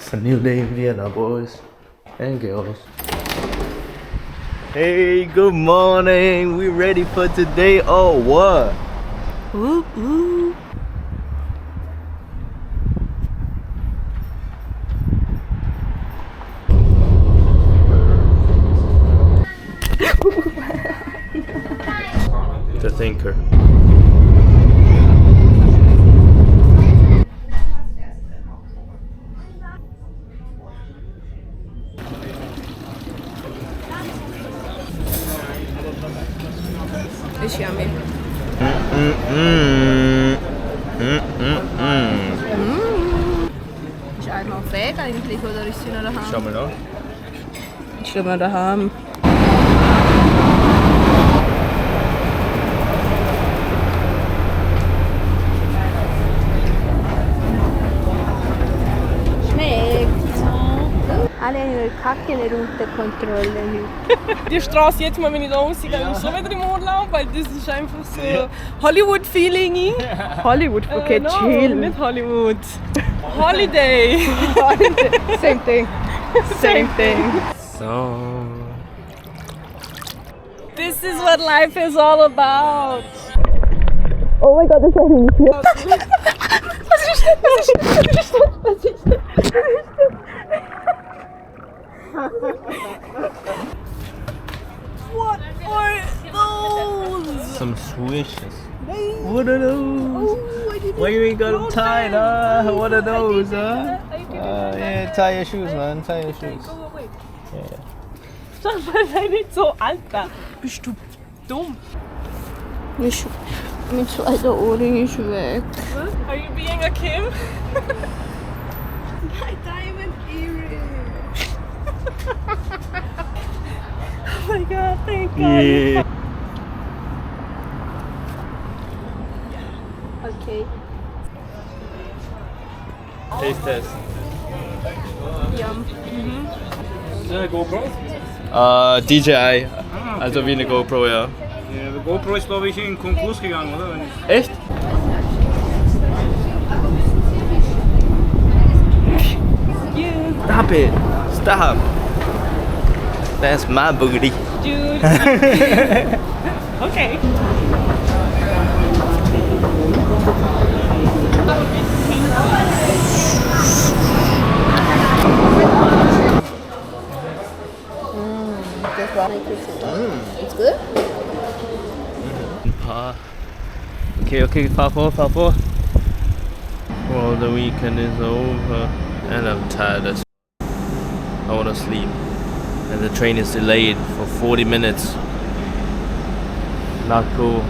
It's a new day in Vienna, boys and girls. Hey, good morning. We ready for today or what? Ooh, ooh. The thinker. It's yummy. Ist einmal fake eigentlich, oder ist sie noch daheim? Schau mal nach. Ist sie noch daheim? Schmeckt. Alle haben ihre Kacke nicht unter Kontrolle. Die Straße jetzt mal, wenn ich da rausgehe, ist schon wieder im Urlaub, weil das ist einfach so Hollywood-Feeling. Hollywood, okay, No, chill. nicht Hollywood. Holiday. Same thing. Same thing. So. This is what life is all about. Oh mein Gott, das ist nicht hier. Was ist What are those? Some swishes. What are those? Why you ain't got them tied, What are those, Yeah, tie your shoes, man. Tie your shoes. Yeah. Sei nicht so, Alter. Bist du dumm? Mein zweiter Ohrring ist weg. Are you being a Kim? My diamond earring. Oh my god, thank God. Yeah. Okay. Taste test. Yum. GoPro? DJI. Also wie eine GoPro, ja. Ja, die GoPro ist glaube ich in Konkurs gegangen, oder? Echt? Stop it! Stop! That's my booty. Dude. Okay. Das war nicht richtig. It's good? Ein paar. Okay, fahr vor. Well, the weekend is over and I'm tired as I wanna sleep. And the train is delayed for 40 minutes. Not cool.